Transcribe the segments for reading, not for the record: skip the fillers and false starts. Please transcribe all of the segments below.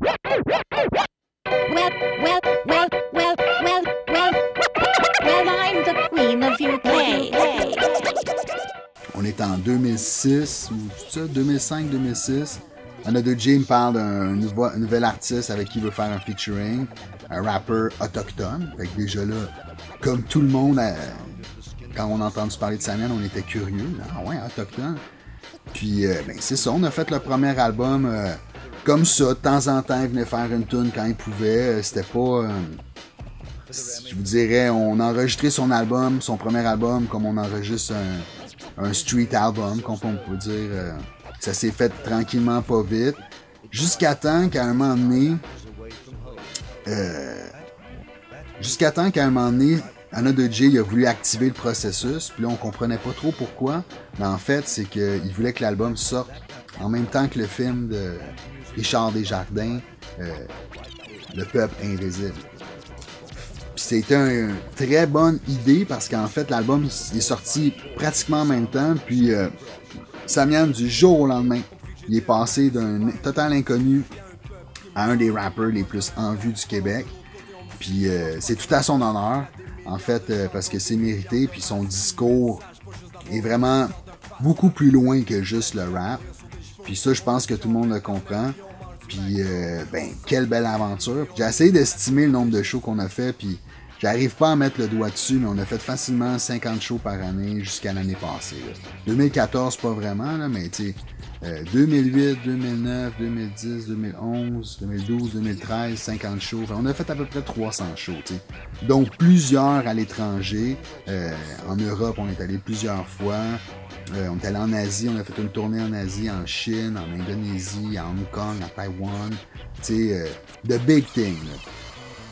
Well, well, well, well, well, well, well, I'm the queen of UK. On est en 2006, ou tout ça, 2005-2006. Another J me parle d'un nouvel artiste avec qui il veut faire un featuring, un rappeur autochtone. Fait que déjà là, comme tout le monde, quand on a entendu parler de Samian, on était curieux. Ah ouais, autochtone. Puis, ben c'est ça, on a fait le premier album comme ça. De temps en temps, il venait faire une tune quand il pouvait. C'était pas... je vous dirais, on a enregistré son album, son premier album, comme on enregistre un street album, comme on peut dire. Ça s'est fait tranquillement, pas vite. Jusqu'à temps qu'à un moment donné... Another J a voulu activer le processus, puis là on comprenait pas trop pourquoi, mais en fait c'est qu'il voulait que l'album sorte en même temps que le film de Richard Desjardins, Le Peuple Invisible. Puis c'était une très bonne idée parce qu'en fait l'album est sorti pratiquement en même temps, puis Samian du jour au lendemain, il est passé d'un total inconnu à un des rappeurs les plus en vue du Québec, puis c'est tout à son honneur. En fait, parce que c'est mérité, puis son discours est vraiment beaucoup plus loin que juste le rap. Puis ça, je pense que tout le monde le comprend. Puis, ben, quelle belle aventure. J'ai essayé d'estimer le nombre de shows qu'on a fait, puis j'arrive pas à mettre le doigt dessus, mais on a fait facilement 50 shows par année jusqu'à l'année passée. Là. 2014, pas vraiment, là, mais tu sais, 2008, 2009, 2010, 2011, 2012, 2013, 50 shows. Enfin, on a fait à peu près 300 shows, tu sais. Donc, plusieurs à l'étranger. En Europe, on est allé plusieurs fois. On est allé en Asie, on a fait une tournée en Asie, en Chine, en Indonésie, à Hong Kong, à Taïwan. Tu sais, the big thing, là.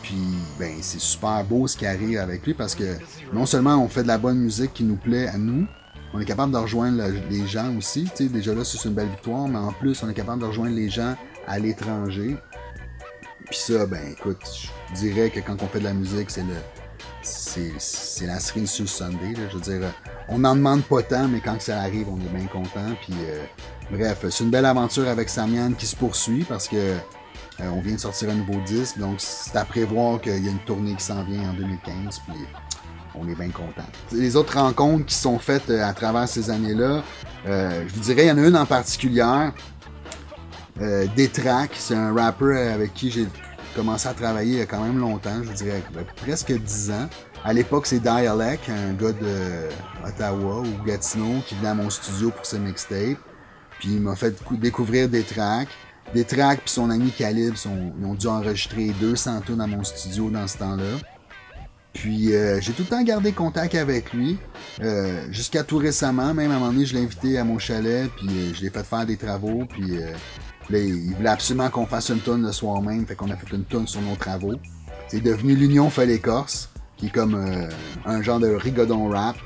Puis, ben, c'est super beau ce qui arrive avec lui parce que non seulement on fait de la bonne musique qui nous plaît à nous, on est capable de rejoindre les gens aussi. Tu sais, déjà là, c'est une belle victoire, mais en plus, on est capable de rejoindre les gens à l'étranger. Puis ça, ben, écoute, je dirais que quand on fait de la musique, c'est la cerise sur le Sunday. Là. Je veux dire, on n'en demande pas tant, mais quand ça arrive, on est bien content. Puis, bref, c'est une belle aventure avec Samian qui se poursuit parce que on vient de sortir un nouveau disque, donc c'est à prévoir qu'il y a une tournée qui s'en vient en 2015, puis on est bien content. Les autres rencontres qui sont faites à travers ces années-là, je vous dirais, il y en a une en particulier, Détrac, c'est un rappeur avec qui j'ai commencé à travailler il y a quand même longtemps, je vous dirais presque 10 ans. À l'époque, c'est Dialect, un gars de Ottawa ou Gatineau qui venait à mon studio pour ses mixtapes, puis il m'a fait découvrir Détrac. Détrac puis son ami Calib, ils ont dû enregistrer 200 tunes à mon studio dans ce temps-là. Puis j'ai tout le temps gardé contact avec lui, jusqu'à tout récemment. Même à un moment donné, je l'ai invité à mon chalet, puis je l'ai fait faire des travaux. Puis là, il voulait absolument qu'on fasse une tune le soir même, fait qu'on a fait une tune sur nos travaux. C'est devenu l'Union fait l'écorce, qui est comme un genre de rigodon rap,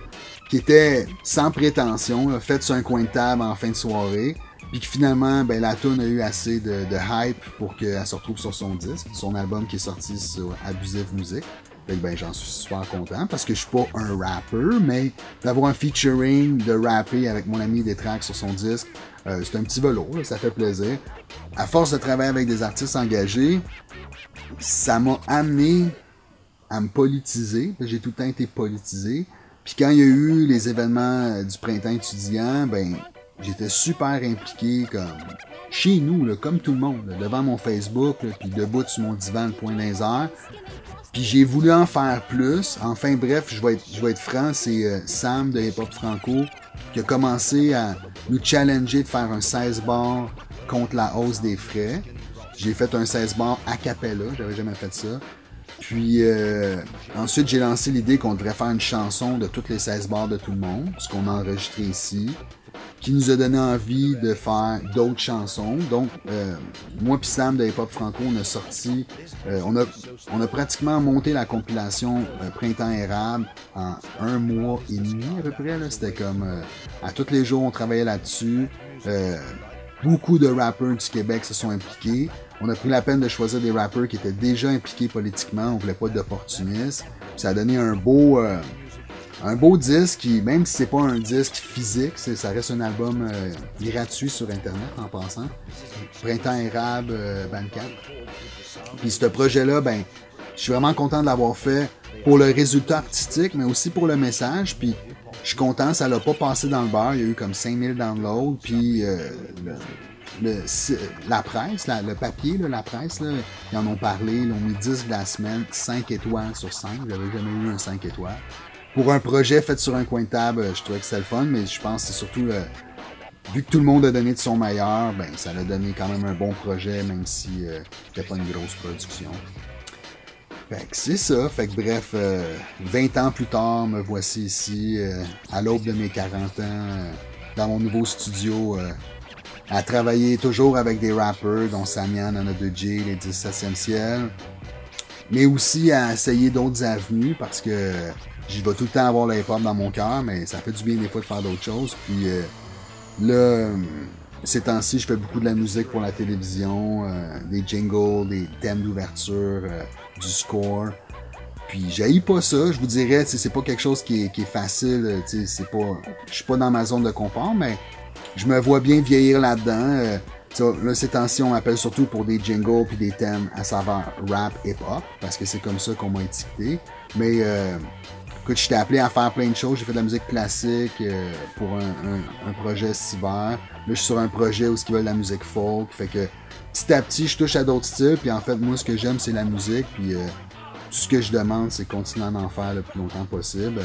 qui était sans prétention, là, fait sur un coin de table en fin de soirée. Puis que finalement, ben, la tune a eu assez de hype pour qu'elle se retrouve sur son disque, son album qui est sorti sur Abusive Music. Fait que ben, j'en suis super content parce que je suis pas un rappeur, mais d'avoir un featuring, de rapper avec mon ami Détrac sur son disque, c'est un petit velours, là, ça fait plaisir. À force de travailler avec des artistes engagés, ça m'a amené à me politiser. J'ai tout le temps été politisé. Puis quand il y a eu les événements du printemps étudiant, ben j'étais super impliqué comme chez nous, là, comme tout le monde, là, devant mon Facebook, là, puis debout sur mon divan, le poing dans les airs. Puis j'ai voulu en faire plus. Enfin bref, je vais être franc, c'est Sam de Hip Hop Franco qui a commencé à nous challenger de faire un 16 bars contre la hausse des frais. J'ai fait un 16 bars a cappella, j'avais jamais fait ça. Puis ensuite, j'ai lancé l'idée qu'on devrait faire une chanson de toutes les 16 bars de tout le monde, ce qu'on a enregistré ici, qui nous a donné envie de faire d'autres chansons. Donc, moi puis Sam de Hip Hop Franco, on a sorti, on a pratiquement monté la compilation Printemps Érable en 1 mois et demi à peu près. C'était comme, à tous les jours, on travaillait là-dessus. Beaucoup de rappeurs du Québec se sont impliqués. On a pris la peine de choisir des rappeurs qui étaient déjà impliqués politiquement. On voulait pas d'opportunistes. Ça a donné un beau un beau disque, qui, même si c'est pas un disque physique, ça reste un album gratuit sur Internet en passant. Printemps érable, Bandcamp. Puis ce projet-là, ben, je suis vraiment content de l'avoir fait pour le résultat artistique, mais aussi pour le message. Puis je suis content, ça l'a pas passé dans le beurre. Il y a eu comme 5000 downloads. Puis la presse, le papier, la presse, là, ils en ont parlé. Ils ont mis 10 de la semaine, 5 étoiles sur 5. J'avais jamais eu un 5 étoiles. Pour un projet fait sur un coin de table, je trouvais que c'était le fun, mais je pense que c'est surtout... vu que tout le monde a donné de son meilleur, ben ça a donné quand même un bon projet, même si c'était pas une grosse production. Fait que c'est ça. Fait que bref, 20 ans plus tard, me voici ici, à l'aube de mes 40 ans, dans mon nouveau studio, à travailler toujours avec des rappers, dont Samian, Nana de J, les 17e ciel, mais aussi à essayer d'autres avenues, parce que j'y vais tout le temps avoir le hip-hop dans mon cœur, mais ça fait du bien des fois de faire d'autres choses. Puis là, ces temps-ci, je fais beaucoup de la musique pour la télévision, des jingles, des thèmes d'ouverture, du score. Puis j'haïs pas ça, je vous dirais, c'est pas quelque chose qui est facile, c'est pas, je suis pas dans ma zone de confort, mais je me vois bien vieillir là-dedans. Là, ces temps-ci, on m'appelle surtout pour des jingles puis des thèmes à savoir rap, hip-hop, parce que c'est comme ça qu'on m'a étiqueté. Mais écoute, j'étais appelé à faire plein de choses. J'ai fait de la musique classique pour un projet cet hiver. Là, je suis sur un projet où ils veulent de la musique folk. Fait que petit à petit, je touche à d'autres styles. Puis en fait, moi, ce que j'aime, c'est la musique. Puis tout ce que je demande, c'est continuer à en faire le plus longtemps possible.